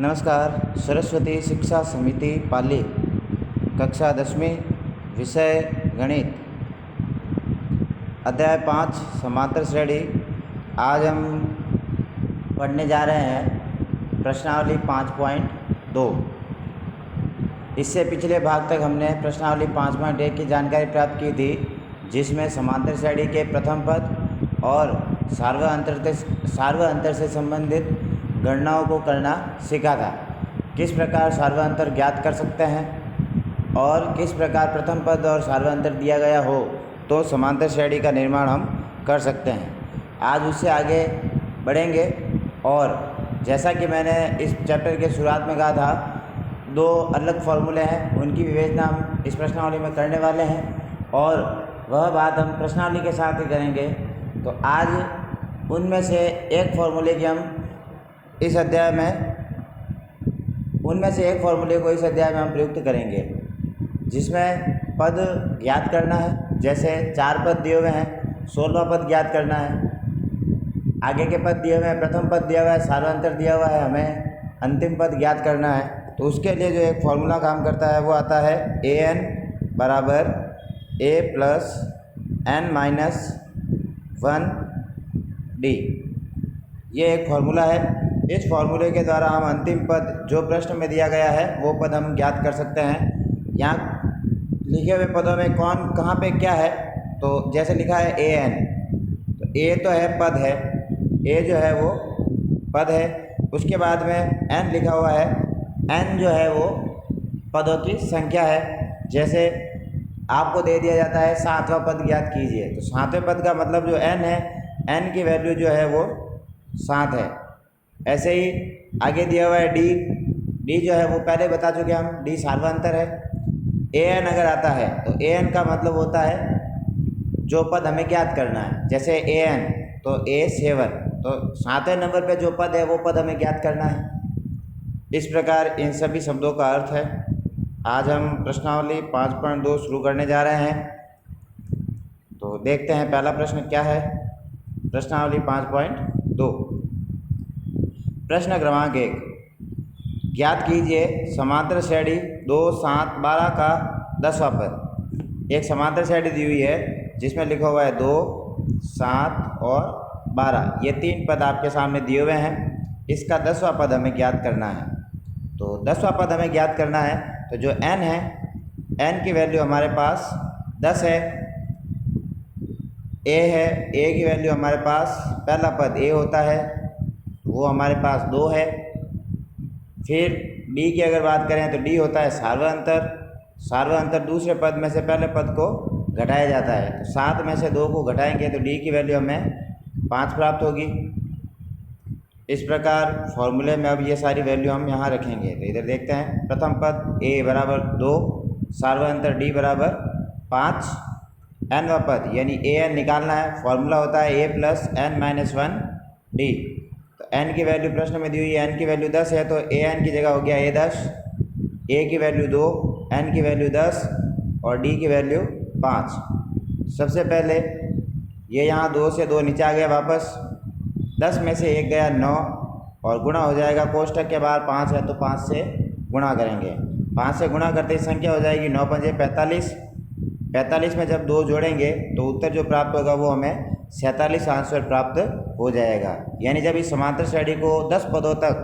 नमस्कार। सरस्वती शिक्षा समिति पाली कक्षा 10वीं विषय गणित अध्याय 5 समांतर श्रेणी। आज हम पढ़ने जा रहे हैं प्रश्नावली 5.2। इससे पिछले भाग तक हमने प्रश्नावली 5.1 की जानकारी प्राप्त की थी, जिसमें समांतर श्रेणी के प्रथम पद और सार्वअंतर से संबंधित गणनाओं को करना सीखा था। किस प्रकार सार्वअंतर ज्ञात कर सकते हैं और किस प्रकार प्रथम पद और सार्वअंतर दिया गया हो तो समांतर श्रेणी का निर्माण हम कर सकते हैं। आज उससे आगे बढ़ेंगे और जैसा कि मैंने इस चैप्टर के शुरुआत में कहा था, दो अलग फॉर्मूले हैं, उनकी विवेचना हम इस प्रश्नावली में करने वाले हैं और वह बात हम प्रश्नावली के साथ ही करेंगे। तो आज उनमें से एक फॉर्मूले को इस अध्याय में हम प्रयुक्त करेंगे, जिसमें पद ज्ञात करना है। जैसे 4 पद दिए हुए हैं, 16वां पद ज्ञात करना है। आगे के पद दिए हुए हैं, प्रथम पद दिया हुआ है, सार्वअंतर दिया हुआ है, हमें अंतिम पद ज्ञात करना है। तो उसके लिए जो एक फॉर्मूला काम करता है वो आता है an बराबर a plus n minus 1d। ये एक फार्मूला है। इस फार्मूले के द्वारा हम अंतिम पद जो प्रश्न में दिया गया है वो पद हम ज्ञात कर सकते हैं। यहाँ लिखे हुए पदों में कौन कहाँ पे क्या है, तो जैसे लिखा है an, तो a तो है पद है, a जो है वो पद है। उसके बाद में n लिखा हुआ है, n जो है वो पदों की संख्या है। जैसे आपको दे दिया जाता है 7वां पद ज्ञात कीजिए, तो 7वें पद का मतलब जो n है, n की वैल्यू जो है वो 7 है। ऐसे ही आगे दिया हुआ है d जो है वो पहले बता चुके हम, d सार्वअंतर है। an अगर आता है तो an का मतलब होता है जो पद हमें ज्ञात करना है। जैसे an तो a7, तो 7वें नंबर पे जो पद है वो पद हमें ज्ञात करना है। इस प्रकार इन सभी शब्दों का अर्थ है। आज हम प्रश्नावली 5.2 शुरू करने जा रहे हैं। तो देखते हैं पहला प्रश्न क्या है। प्रश्नावली 5.2, प्रश्न क्रमांक 1, ज्ञात कीजिए समांतर श्रेणी 2, 7, 12 का 10वां पद। एक समांतर श्रेणी दी हुई है जिसमें लिखा हुआ है 2, 7 और 12। ये 3 पद आपके सामने दिए हुए हैं। इसका 10वां पद हमें ज्ञात करना है। तो 10वां पद हमें ज्ञात करना है, तो जो n है, n की वैल्यू हमारे पास 10 है। a है, a की वैल्यू हमारे पास पहला पद a होता है, वो हमारे पास 2 है। फिर d की अगर बात करें तो d होता है सार्वअंतर दूसरे पद में से पहले पद को घटाया जाता है। तो 7 में से 2 को घटाएंगे तो d की वैल्यू हमें 5 प्राप्त होगी। इस प्रकार फॉर्मूले में अब ये सारी वैल्यू हम यहाँ रखेंगे। तो इधर देखते हैं, प्रथम पद a बराबर 2, सार्वअंतर d बराबर 5, nवां पद यानी an निकालना है। फॉर्मूला होता है a plus n minus 1d। तो n की वैल्यू प्रश्न में दी हुई है, n की वैल्यू 10 है, तो an की जगह हो गया a10, a की वैल्यू 2, n की वैल्यू 10 और d की वैल्यू 5। सबसे पहले ये यहाँ 2 से 2 नीचे आ गया वापस, 10 में से 1 गया 9 और गुणा हो जाएगा। कोष्टक के बाहर 5 है तो 5 से गुणा करेंगे। 5 से गुणा करते ही संख्या हो जाएगी 9 पंजे 45। 45 में जब 2 जोड़ेंगे तो उत्तर जो प्राप्त होगा वो हमें 47 आंसर प्राप्त हो जाएगा। यानी जब इस समांतर श्रेणी को 10 पदों तक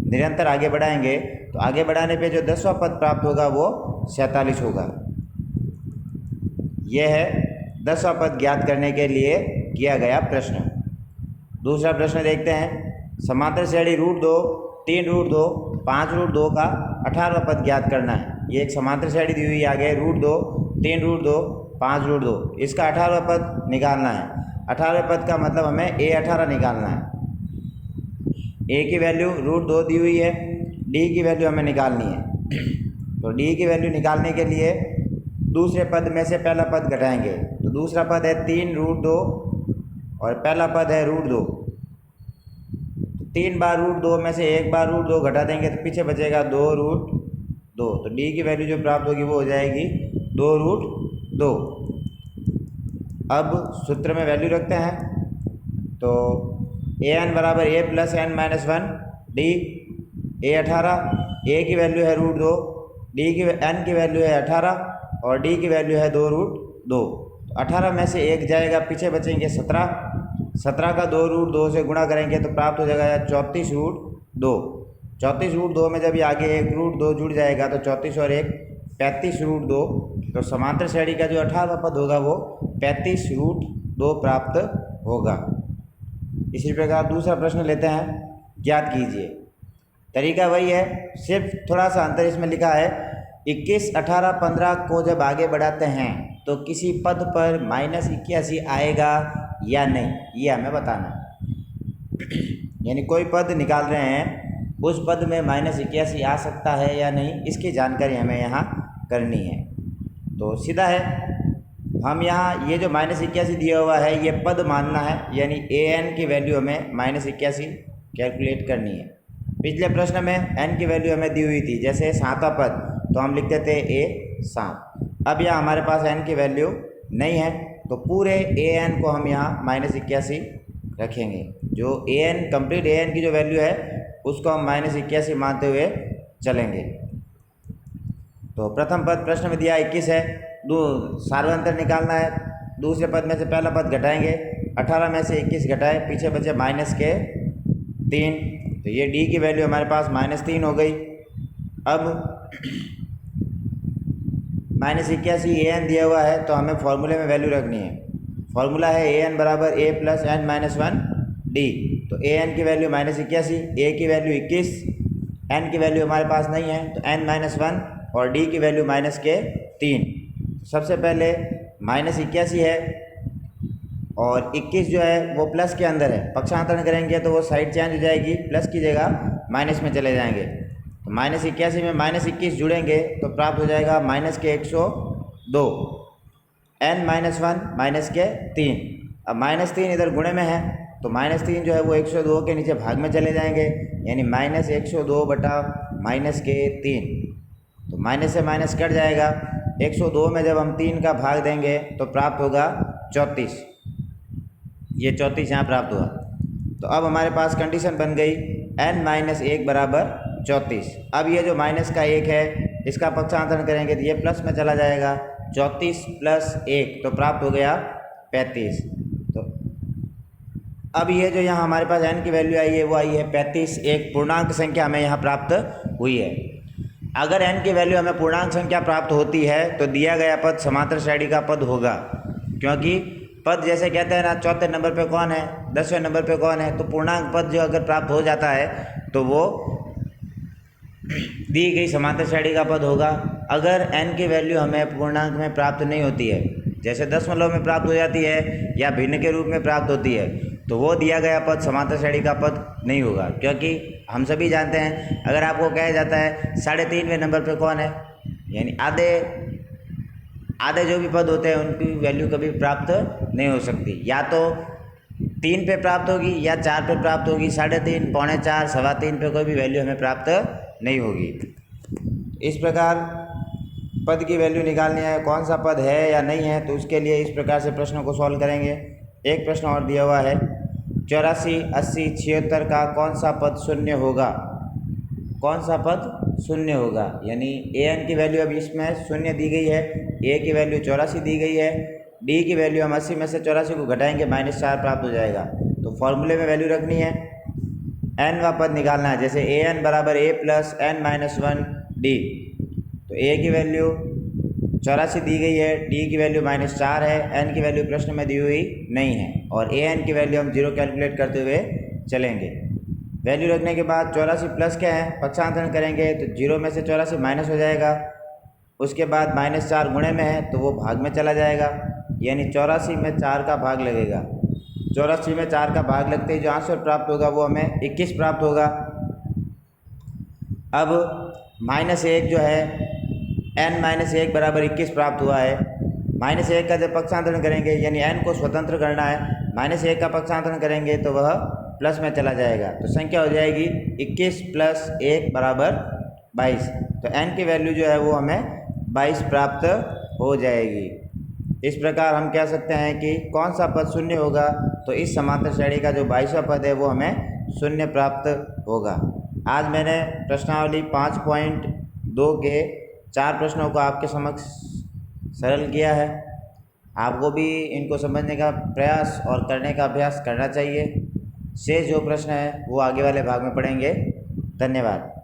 निरंतर आगे बढ़ाएंगे तो आगे बढ़ाने पे जो 10वां पद प्राप्त होगा वो 47 होगा। यह है 10वां पद ज्ञात करने के लिए किया गया प्रश्न। दूसरा प्रश्न देखते हैं, समांतर श्रेणी √2, 3√2, 5√2 का 18वां पद ज्ञात करना है। ये एक समांतर श्रेणी दी हुई है आगे, √2, 3√2, 5√2। इसका 18वां पद निकालना है। 18वें पद का मतलब हमें a18 निकालना है। a की वैल्यू √2 दी हुई है, d की वैल्यू हमें निकालनी है। तो d की वैल्यू निकालने के लिए दूसरे पद में से पहला पद घटाएंगे। तो दूसरा पद है 3√2 और पहला पद है √2। 3 बार √2 में से 1 बार √2 घटा देंगे तो पीछे बचेगा 2√2। तो d की वैल्यू जो प्राप्त होगी वो हो जाएगी 2√2। अब सूत्र में वैल्यू रखते हैं, तो an बराबर a plus n minus 1 d ए 18, ए की वैल्यू है √2, डी की एन की वैल्यू है 18 और डी की वैल्यू है 2√2। 18 में से 1 जाएगा, पीछे बचेंगे 17। 17 का 2√2 से गुणा करेंगे तो प्राप्त हो जाएगा 34√2। 34√2 में जब ये आगे 1√2 जुड़ जाएगा तो 34 और 1 35√2। तो समांतर श्रेणी का जो 18वां पद होगा वो 35√2 प्राप्त होगा। इसी प्रकार दूसरा प्रश्न लेते हैं, ज्ञात कीजिए। तरीका वही है, सिर्फ थोड़ा सा अंतर इसमें लिखा है 21, 18, 15 को जब आगे बढ़ाते हैं तो किसी पद पर -81 आएगा या नहीं, ये हमें बताना है। यानी कोई पद निकाल रहे हैं, उस पद में -81 आ सकता है या नहीं, इसकी जानकारी हमें यहाँ करनी है। तो सीधा है, हम यहाँ ये जो -81 दिया हुआ है ये पद मानना है, यानी an की वैल्यू हमें -81 कैलकुलेट करनी है। पिछले प्रश्न में n की वैल्यू हमें दी हुई थी, जैसे 7वां पद तो हम लिखते थे a7। अब यहाँ हमारे पास n की वैल्यू नहीं है तो पूरे an को हम यहाँ -81 रखेंगे। जो an कंप्लीट an की जो वैल्यू है उसको हम -81 मानते हुए चलेंगे। तो प्रथम पद प्रश्न में दिया 21 है, सार्वंतर निकालना है। दूसरे पद में से पहला पद घटाएंगे, 18 में से 21 घटाए, पीछे बचे -3। तो ये डी की वैल्यू हमारे पास -3 हो गई। अब -81 an दिया हुआ है तो हमें फॉर्मूले में वैल्यू रखनी है। फॉर्मूला है an बराबर a + n-1 d। तो an की वैल्यू -81, a की वैल्यू 21, n की वैल्यू हमारे पास नहीं है तो n-1 और d की वैल्यू -3। सबसे पहले -81 है और 21 जो है वो प्लस के अंदर है, पक्षांतरण करेंगे तो वो साइड चेंज हो जाएगी, प्लस की जगह माइनस में चले जाएंगे। तो -81 में -21 जुड़ेंगे तो प्राप्त हो जाएगा -102, n-1 -3। अब -3 इधर गुणे में है तो -3 जो है वो 102 के नीचे भाग में चले जाएंगे, यानी -102 बटा -3। तो माइनस से माइनस कट जाएगा। 102 में जब हम 3 का भाग देंगे तो प्राप्त होगा 34। ये 34 यहाँ प्राप्त हुआ। तो अब हमारे पास कंडीशन बन गई n-1 बराबर 34। अब ये जो माइनस का 1 है इसका पक्षांतरण करेंगे तो ये प्लस में चला जाएगा, 34 + 1 तो प्राप्त हो गया 35। तो अब ये जो यहाँ हमारे पास n की वैल्यू आई है वो आई है 35, एक पूर्णांक संख्या हमें यहाँ प्राप्त हुई है। अगर n की वैल्यू हमें पूर्णांक संख्या प्राप्त होती है तो दिया गया पद समांतर श्रेणी का पद होगा, क्योंकि पद जैसे कहते हैं ना, चौथे नंबर पे कौन है, 10वें नंबर पे कौन है। तो पूर्णांक पद जो अगर प्राप्त हो जाता है तो वो दी गई समांतर श्रेणी का पद होगा। अगर n की वैल्यू हमें पूर्णांक में प्राप्त नहीं होती है, जैसे दशमलव में प्राप्त हो जाती है या भिन्न के रूप में प्राप्त होती है, तो वो दिया गया पद समांतर श्रेणी का पद नहीं होगा। क्योंकि हम सभी जानते हैं, अगर आपको कहा जाता है 3.5वें नंबर पे कौन है, यानी आधे जो भी पद होते हैं उनकी वैल्यू कभी प्राप्त नहीं हो सकती। या तो 3 पे प्राप्त होगी या 4 पे प्राप्त होगी, 3.5, 4.25, 3.25 पे कोई भी वैल्यू हमें प्राप्त नहीं होगी। इस प्रकार पद की वैल्यू निकालनी है, कौन सा पद है या नहीं है, तो उसके लिए इस प्रकार से प्रश्नों को सॉल्व करेंगे। एक प्रश्न और दिया हुआ है, 84, 80, 76 का कौन सा पद शून्य होगा। कौन सा पद शून्य होगा, यानी an की वैल्यू अब इसमें शून्य दी गई है, a की वैल्यू 84 दी गई है, d की वैल्यू हम 80 में से 84 को घटाएंगे -4 प्राप्त हो जाएगा। तो फॉर्मूले में वैल्यू रखनी है, n वा पद निकालना है। जैसे an बराबर a + n-1 d। तो a की वैल्यू 84 दी गई है, d की वैल्यू -4 है, n की वैल्यू प्रश्न में दी हुई नहीं है और an की वैल्यू हम 0 कैलकुलेट करते हुए चलेंगे। वैल्यू रखने के बाद 84 प्लस क्या है, पक्षांतरण करेंगे तो 0 में से 84 माइनस हो जाएगा। उसके बाद -4 गुणे में है तो वो भाग में चला जाएगा, यानी 84 में 4 का भाग लगेगा। 84 में 4 का भाग लगते ही जो आंसर प्राप्त होगा वो हमें 21 प्राप्त होगा। अब -1 जो है n-1 बराबर 21 प्राप्त हुआ है। -1 का जब पक्षांतरण करेंगे, यानी n को स्वतंत्र करना है, -1 का पक्षांतरण करेंगे तो वह प्लस में चला जाएगा। तो संख्या हो जाएगी 21 + 1 बराबर 22। तो n की वैल्यू जो है वो हमें 22 प्राप्त हो जाएगी। इस प्रकार हम कह सकते हैं कि कौन सा पद शून्य होगा, तो इस समांतर श्रेणी का जो 22वां पद है वो हमें शून्य प्राप्त होगा। आज मैंने प्रश्नावली 5.2 के 4 प्रश्नों को आपके समक्ष सरल किया है। आपको भी इनको समझने का प्रयास और करने का अभ्यास करना चाहिए। शेष जो प्रश्न है वो आगे वाले भाग में पढ़ेंगे। धन्यवाद।